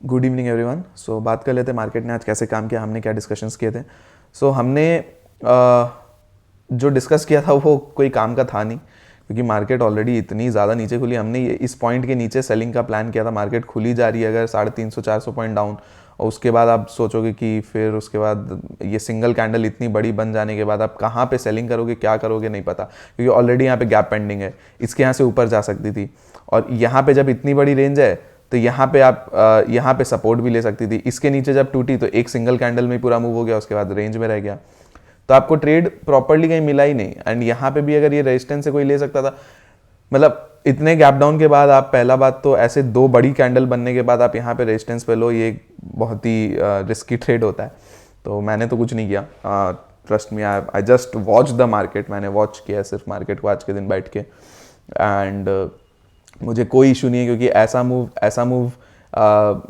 Good evening everyone. सो बात कर लेते हैं मार्केट ने आज कैसे काम किया, हमने क्या डिस्कशंस किए थे। हमने जो डिस्कस किया था वो कोई काम का था नहीं, क्योंकि मार्केट ऑलरेडी इतनी ज़्यादा नीचे खुली। हमने ये इस पॉइंट के नीचे सेलिंग का प्लान किया था। मार्केट खुली जा रही है अगर 350-400 पॉइंट डाउन, और उसके बाद आप सोचोगे कि फिर उसके बाद ये सिंगल कैंडल इतनी बड़ी बन जाने के बाद आप कहाँ पे सेलिंग करोगे, क्या करोगे, नहीं पता, क्योंकि ऑलरेडी यहाँ पे गैप पेंडिंग है। इसके यहाँ से ऊपर जा सकती थी, और यहाँ पे जब इतनी बड़ी रेंज है तो यहाँ पे आप यहाँ पे सपोर्ट भी ले सकती थी। इसके नीचे जब टूटी तो एक सिंगल कैंडल में पूरा मूव हो गया, उसके बाद रेंज में रह गया, तो आपको ट्रेड प्रॉपर्ली कहीं मिला ही नहीं। एंड यहाँ पे भी अगर ये रेजिस्टेंस से कोई ले सकता था, मतलब इतने गैप डाउन के बाद आप, पहला बात तो ऐसे दो बड़ी कैंडल बनने के बाद आप यहाँ पे रेजिस्टेंस पे लो, ये बहुत ही रिस्की ट्रेड होता है। तो मैंने तो कुछ नहीं किया, trust me, I just watch the market. मैंने वॉच किया सिर्फ मार्केट को आज के दिन बैठ के, एंड मुझे कोई इशू नहीं है, क्योंकि ऐसा मूव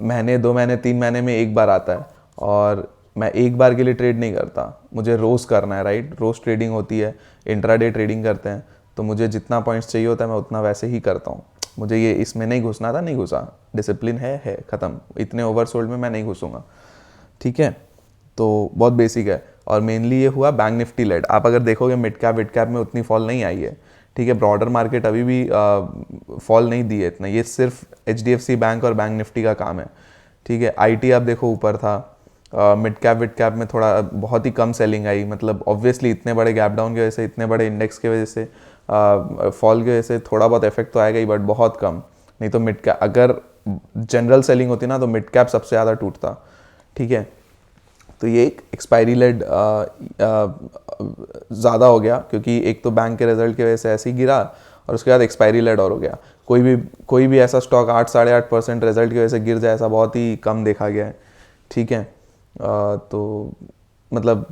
महीने, 2 महीने, 3 महीने में एक बार आता है, और मैं एक बार के लिए ट्रेड नहीं करता, मुझे रोज़ करना है, राइट। रोज़ ट्रेडिंग होती है, इंट्राडे ट्रेडिंग करते हैं, तो मुझे जितना पॉइंट्स चाहिए होता है मैं उतना वैसे ही करता हूँ। मुझे ये इसमें नहीं घुसना था, नहीं घुसा, डिसिप्लिन है ख़त्म। इतने ओवरसोल्ड में मैं नहीं घुसूँगा, ठीक है। तो बहुत बेसिक है। और मेनली ये हुआ बैंक निफ्टी लेड। आप अगर देखोगे मिड कैप में उतनी फॉल नहीं आई है, ठीक है। ब्रॉडर मार्केट अभी भी फॉल नहीं दी है इतना, ये सिर्फ HDFC बैंक और बैंक निफ्टी का काम है, ठीक है। IT आप देखो ऊपर था, मिड कैप में थोड़ा बहुत ही कम सेलिंग आई, मतलब ऑब्वियसली इतने बड़े गैप डाउन की वजह से, इतने बड़े इंडेक्स की वजह से, फॉल की वजह से थोड़ा बहुत इफेक्ट तो आएगा ही, बट बहुत कम। नहीं तो मिड कैप, अगर जनरल सेलिंग होती ना तो मिड कैप सबसे ज़्यादा टूटता, ठीक है। तो ये एक एक्सपायरी लेड ज़्यादा हो गया, क्योंकि एक तो बैंक के रिजल्ट की वजह से ऐसे ही गिरा, और उसके बाद एक्सपायरी लेड और हो गया। कोई भी ऐसा स्टॉक 8-8.5% रिजल्ट की वजह से गिर जाए, ऐसा बहुत ही कम देखा गया है, ठीक है। तो मतलब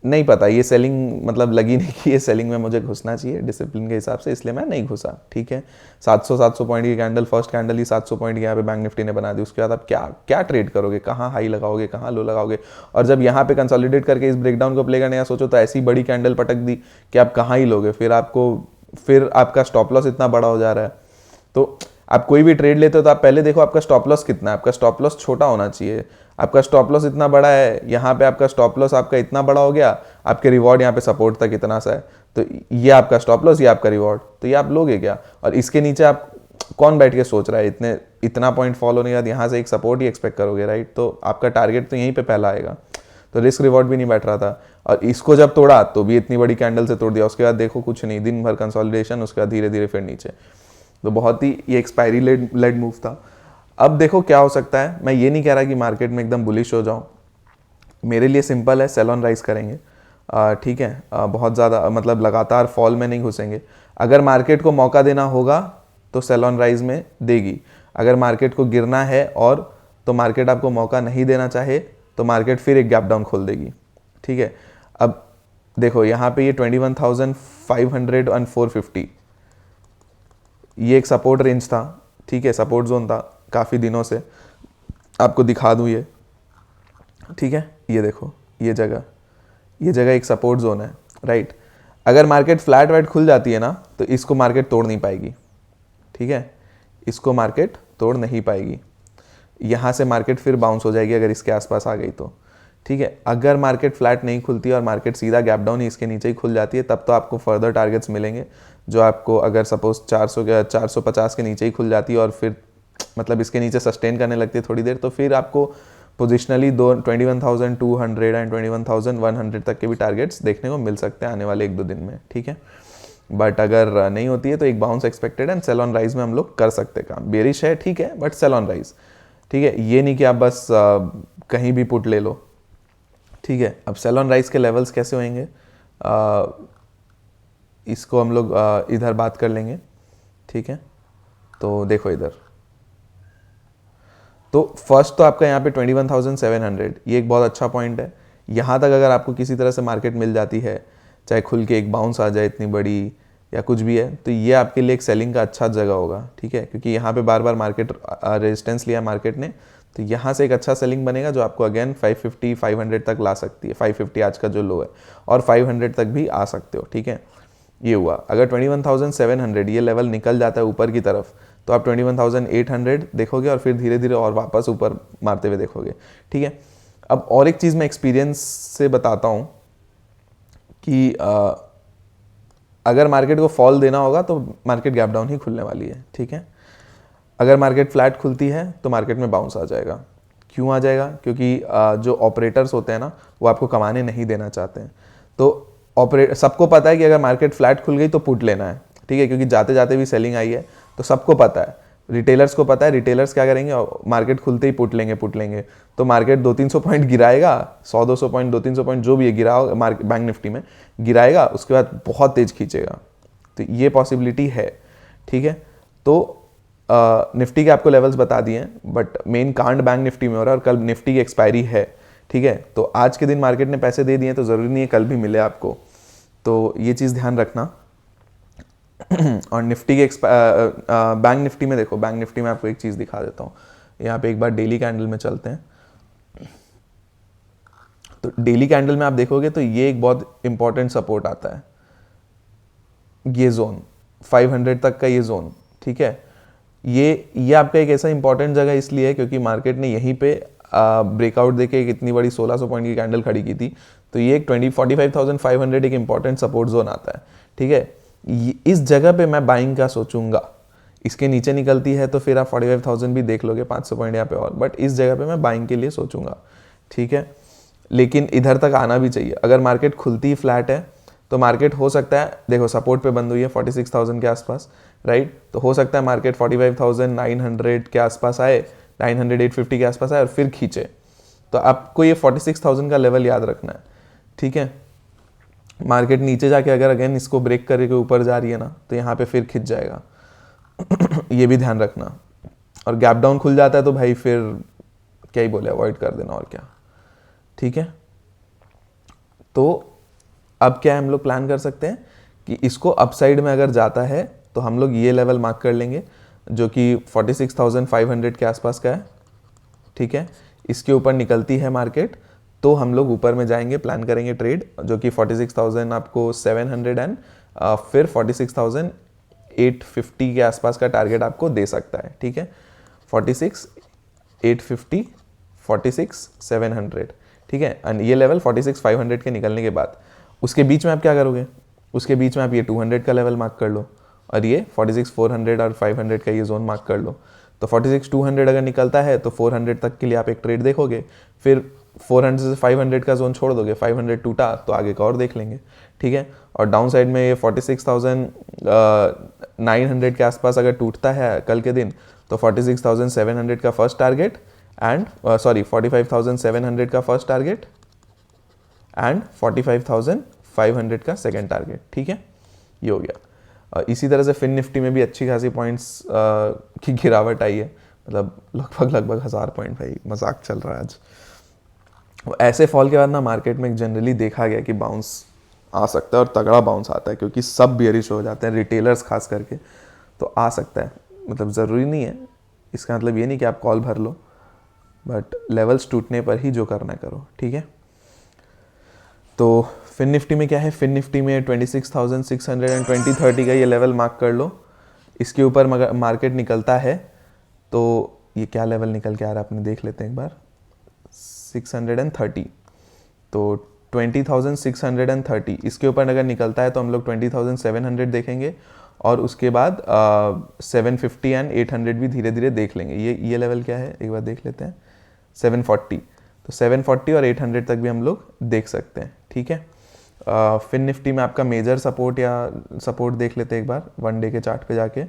नहीं पता, ये सेलिंग मतलब लगी नहीं कि ये सेलिंग में मुझे घुसना चाहिए डिसिप्लिन के हिसाब से, इसलिए मैं नहीं घुसा, ठीक है। 700 पॉइंट की कैंडल, फर्स्ट कैंडल ही 700 पॉइंट की यहाँ पे बैंक निफ्टी ने बना दी। उसके बाद आप क्या ट्रेड करोगे, कहाँ हाई लगाओगे, कहाँ लो लगाओगे। और जब यहाँ पे कंसोलिडेट करके इस ब्रेकडाउन को प्ले करने का सोचो, तो ऐसी बड़ी कैंडल पटक दी कि आप कहाँ ही लोगे। फिर आपका स्टॉप लॉस इतना बड़ा हो जा रहा है। तो आप कोई भी ट्रेड लेते हो तो आप पहले देखो आपका स्टॉप लॉस कितना है। आपका स्टॉप लॉस छोटा होना चाहिए। आपका स्टॉप लॉस इतना बड़ा है, यहाँ पे आपका स्टॉप लॉस आपका इतना बड़ा हो गया, आपके रिवॉर्ड यहाँ पे सपोर्ट तक इतना सा है, तो ये आपका स्टॉप लॉस, ये आपका रिवॉर्ड, तो ये आप लोगे क्या। और इसके नीचे आप कौन बैठ के सोच रहा है, इतना पॉइंट फॉलो होने के बाद यहाँ से एक सपोर्ट ही एक्सपेक्ट करोगे, राइट। तो आपका टारगेट तो यहीं पे पहला आएगा, तो रिस्क रिवॉर्ड भी नहीं बैठ रहा था। और इसको जब तोड़ा तो भी इतनी बड़ी कैंडल से तोड़ दिया, उसके बाद देखो कुछ नहीं, दिन भर कंसोलिडेशन, उसके बाद धीरे धीरे फिर नीचे। तो बहुत ही ये एक्सपायरी लेड मूव था। अब देखो क्या हो सकता है। मैं ये नहीं कह रहा कि मार्केट में एकदम बुलिश हो जाऊं, मेरे लिए सिंपल है, सेल ऑन राइज करेंगे, ठीक है। बहुत ज़्यादा मतलब लगातार फॉल में नहीं घुसेंगे। अगर मार्केट को मौका देना होगा तो सेल ऑन राइज में देगी। अगर मार्केट को गिरना है और तो मार्केट आपको मौका नहीं देना चाहे तो मार्केट फिर एक गैप डाउन खोल देगी, ठीक है। अब देखो यहाँ पे ये 21,500 और 450, ये एक सपोर्ट रेंज था, ठीक है, सपोर्ट जोन था काफ़ी दिनों से। आपको दिखा दूँ ये, ठीक है, ये देखो ये जगह एक सपोर्ट जोन है, राइट। अगर मार्केट फ्लैट वाइट खुल जाती है ना तो इसको मार्केट तोड़ नहीं पाएगी, ठीक है, इसको मार्केट तोड़ नहीं पाएगी। यहाँ से मार्केट फिर बाउंस हो जाएगी अगर इसके आसपास आ गई तो, ठीक है। अगर मार्केट फ्लैट नहीं खुलती और मार्केट सीधा गैप डाउन ही इसके नीचे ही खुल जाती है, तब तो आपको फर्दर टारगेट्स मिलेंगे, जो आपको अगर सपोज 450 के नीचे ही खुल जाती है और फिर मतलब इसके नीचे सस्टेन करने लगती है थोड़ी देर, तो फिर आपको पोजिशनली 21,200 एंड 21,100 तक के भी टारगेट्स देखने को मिल सकते हैं आने वाले 1-2 दिन में, ठीक है। बट अगर नहीं होती है तो एक bounce expected and sell on rise में हम लोग कर सकते हैं काम। बेरिश है, ठीक है, बट सेल ऑन राइज, ठीक है। ये नहीं कि आप बस कहीं भी पुट ले लो, ठीक है। अब सेल ऑन राइज के लेवल्स कैसे होंगे, इसको हम लोग इधर बात कर लेंगे, ठीक है। तो देखो इधर, तो फर्स्ट तो आपका यहाँ पे 21,700, ये एक बहुत अच्छा पॉइंट है। यहाँ तक अगर आपको किसी तरह से मार्केट मिल जाती है, चाहे खुल के एक बाउंस आ जाए इतनी बड़ी या कुछ भी है, तो ये आपके लिए एक सेलिंग का अच्छा जगह होगा, ठीक है। क्योंकि यहाँ पे बार बार मार्केट रेजिस्टेंस लिया मार्केट ने, तो यहाँ से एक अच्छा सेलिंग बनेगा जो आपको अगेन 550-500 तक ला सकती है। 550 आज का जो लो है, और 500 तक भी आ सकते हो, ठीक है। ये हुआ। अगर 21,700 ये लेवल निकल जाता है ऊपर की तरफ तो आप 21,800 देखोगे और फिर धीरे धीरे और वापस ऊपर मारते हुए देखोगे, ठीक है। अब और एक चीज़ मैं एक्सपीरियंस से बताता हूँ कि अगर मार्केट को फॉल देना होगा तो मार्केट गैप डाउन ही खुलने वाली है, ठीक है। अगर मार्केट फ्लैट खुलती है तो मार्केट में बाउंस आ जाएगा। क्यों आ जाएगा? क्योंकि जो ऑपरेटर्स होते हैं ना वो आपको कमाने नहीं देना चाहते हैं। तो सबको पता है कि अगर मार्केट फ्लैट खुल गई तो पुट लेना है, ठीक है, क्योंकि जाते जाते भी सेलिंग आई है तो सबको पता है, रिटेलर्स को पता है। रिटेलर्स क्या करेंगे? मार्केट खुलते ही पुट लेंगे। तो मार्केट 200-300 पॉइंट गिराएगा, 100-200 पॉइंट, 200-300 पॉइंट जो भी है गिरा बैंक निफ्टी में गिराएगा, उसके बाद बहुत तेज खींचेगा। तो ये पॉसिबिलिटी है, ठीक है। तो निफ्टी के आपको लेवल्स बता दिए हैं, बट मेन कांड बैंक निफ्टी में हो रहा है और कल निफ्टी की एक्सपायरी है, ठीक है। तो आज के दिन मार्केट ने पैसे दे दिए तो ज़रूरी नहीं है कल भी मिले आपको, तो ये चीज़ ध्यान रखना। और निफ्टी के बैंक निफ्टी में देखो, बैंक निफ्टी में आपको एक चीज़ दिखा देता हूँ। यहाँ पे एक बार डेली कैंडल में चलते हैं। तो डेली कैंडल में आप देखोगे तो ये एक बहुत इंपॉर्टेंट सपोर्ट आता है, ये जोन 500 तक का ये जोन, ठीक है। ये आपका एक ऐसा इंपॉर्टेंट जगह इसलिए है क्योंकि मार्केट ने यहीं पे ब्रेकआउट देके एक इतनी बड़ी 1600 पॉइंट की कैंडल खड़ी की थी। तो ये एक 45,500 एक इंपॉर्टेंट सपोर्ट जोन आता है, ठीक है। इस जगह पे मैं बाइंग का सोचूंगा। इसके नीचे निकलती है तो फिर आप 45,000 भी देख लोगे, 500 पॉइंट यहाँ पे और, बट इस जगह पे मैं बाइंग के लिए सोचूंगा, ठीक है। लेकिन इधर तक आना भी चाहिए। अगर मार्केट खुलती ही फ्लैट है तो मार्केट हो सकता है, देखो सपोर्ट पे बंद हुई है 46,000 के आसपास, राइट। तो हो सकता है मार्केट 45,900 के आसपास आए, 900-850 के आसपास आए और फिर खींचे। तो आपको ये 46,000 का लेवल याद रखना है, ठीक है। मार्केट नीचे जाके अगर अगेन इसको ब्रेक करके ऊपर जा रही है ना तो यहाँ पे फिर खिंच जाएगा। ये भी ध्यान रखना। और गैप डाउन खुल जाता है तो भाई फिर क्या ही बोले, अवॉइड कर देना और क्या, ठीक है। तो अब क्या हम लोग प्लान कर सकते हैं कि इसको अपसाइड में अगर जाता है तो हम लोग ये लेवल मार्क कर लेंगे जो कि 46,500 के आसपास का है, ठीक है। इसके ऊपर निकलती है मार्केट तो हम लोग ऊपर में जाएंगे, प्लान करेंगे ट्रेड, जो कि 46,000 आपको 700 एंड फिर 46,850 के आसपास का टारगेट आपको दे सकता है, ठीक है। 46,850, 46,700, ठीक है। एंड ये लेवल 46,500 के निकलने के बाद उसके बीच में आप क्या करोगे? उसके बीच में आप ये 200 का लेवल मार्क कर लो और ये 46,400 और 500 का ये जोन मार्क कर लो। तो 46,200 अगर निकलता है तो 400 तक के लिए आप एक ट्रेड देखोगे, फिर 400 से 500 का जोन छोड़ दोगे, 500 टूटा तो आगे का और देख लेंगे, ठीक है। और डाउन साइड में ये 46,900 के आसपास अगर टूटता है कल के दिन तो 46,700 का फर्स्ट टारगेट एंड 45,700 का फर्स्ट टारगेट एंड 45,500 का सेकेंड टारगेट, ठीक है। ये हो गया। इसी तरह से फिन निफ्टी में भी अच्छी खासी पॉइंट्स की गिरावट आई है, मतलब लगभग 1000 पॉइंट, भाई मजाक चल रहा है आज। ऐसे फॉल के बाद ना मार्केट में जनरली देखा गया कि बाउंस आ सकता है और तगड़ा बाउंस आता है क्योंकि सब बियरिश हो जाते हैं, रिटेलर्स खास करके, तो आ सकता है। मतलब ज़रूरी नहीं है, इसका मतलब ये नहीं कि आप कॉल भर लो, बट लेवल्स टूटने पर ही जो करना करो, ठीक है। तो फिन निफ्टी में क्या है? फिन निफ्टी में 26,600 एंड 2030 का ये लेवल मार्क कर लो। इसके ऊपर मार्केट निकलता है तो ये क्या लेवल निकल के आ रहा है अपने देख लेते हैं एक बार, 630। तो 20,630 इसके ऊपर अगर निकलता है तो हम लोग 20,700 देखेंगे और उसके बाद 750 एंड 800 भी धीरे धीरे देख लेंगे। ये लेवल क्या है एक बार देख लेते हैं, 740। तो 740 और 800 तक भी हम लोग देख सकते हैं, ठीक है। फिन निफ्टी में आपका मेजर सपोर्ट या सपोर्ट देख लेते हैं एक बार वन डे के चार्ट पे जाके।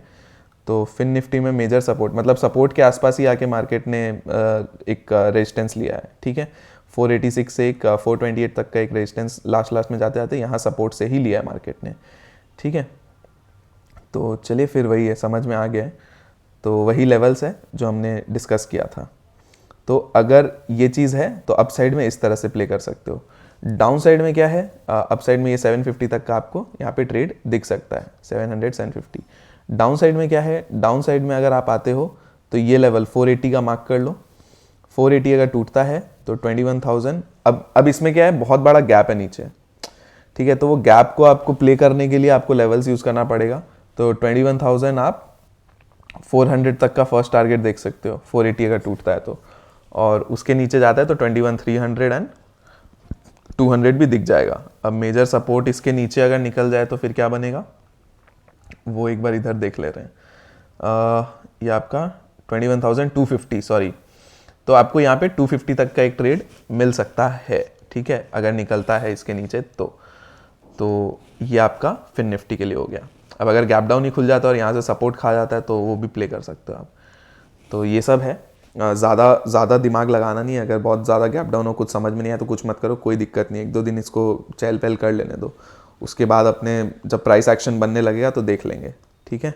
तो फिन निफ्टी में मेजर सपोर्ट मतलब सपोर्ट के आसपास ही आके मार्केट ने एक रेजिस्टेंस लिया है, ठीक है। 486 से एक 428 तक का एक रेजिस्टेंस लास्ट में जाते जाते यहाँ सपोर्ट से ही लिया है मार्केट ने, ठीक है। तो चलिए फिर वही है, समझ में आ गया है। तो वही लेवल्स है जो हमने डिस्कस किया था। तो अगर ये चीज़ है तो अप साइड में इस तरह से प्ले कर सकते हो। डाउन साइड में क्या है? अप साइड में ये 750 तक का आपको यहाँ पे ट्रेड दिख सकता है, 700 750। डाउन साइड में क्या है? डाउन साइड में अगर आप आते हो तो ये लेवल 480 का मार्क कर लो। 480 अगर टूटता है तो 21,000। अब इसमें क्या है, बहुत बड़ा गैप है नीचे, ठीक है। तो वो गैप को आपको प्ले करने के लिए आपको लेवल्स यूज़ करना पड़ेगा। तो 21,000 आप 400 तक का फर्स्ट टारगेट देख सकते हो, 480 अगर टूटता है तो, और उसके नीचे जाता है तो 21,300 एंड 200 भी दिख जाएगा। अब मेजर सपोर्ट इसके नीचे अगर निकल जाए तो फिर क्या बनेगा, वो एक बार इधर देख ले रहे हैं। ये आपका 21,250, सॉरी। तो आपको यहाँ पे 250 तक का एक ट्रेड मिल सकता है, ठीक है, अगर निकलता है इसके नीचे तो ये आपका फिर निफ्टी के लिए हो गया। अब अगर गैप डाउन ही खुल जाता है और यहाँ से सपोर्ट खा जाता है तो वो भी प्ले कर सकते हो आप। तो ये सब है, ज़्यादा दिमाग लगाना नहीं है। अगर बहुत ज़्यादा गैप डाउन हो, कुछ समझ में नहीं आया तो कुछ मत करो, कोई दिक्कत नहीं है। 1-2 दिन इसको चहल पहल कर लेने दो, उसके बाद अपने जब प्राइस एक्शन बनने लगेगा तो देख लेंगे, ठीक है।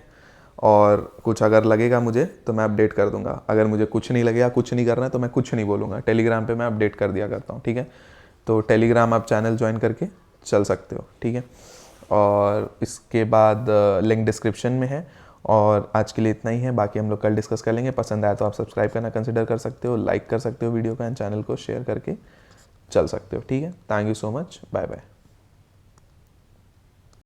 और कुछ अगर लगेगा मुझे तो मैं अपडेट कर दूंगा, अगर मुझे कुछ नहीं लगेगा, कुछ नहीं करना है तो मैं कुछ नहीं बोलूँगा। टेलीग्राम पे मैं अपडेट कर दिया करता हूँ, ठीक है। तो टेलीग्राम आप चैनल ज्वाइन करके चल सकते हो, ठीक है। और इसके बाद लिंक डिस्क्रिप्शन में है। और आज के लिए इतना ही है, बाकी हम लोग कल डिस्कस कर लेंगे। पसंद आया तो आप सब्सक्राइब करना कंसिडर कर सकते हो, लाइक कर सकते हो वीडियो का, एंड चैनल को शेयर करके चल सकते हो, ठीक है। Thank you so much, bye bye.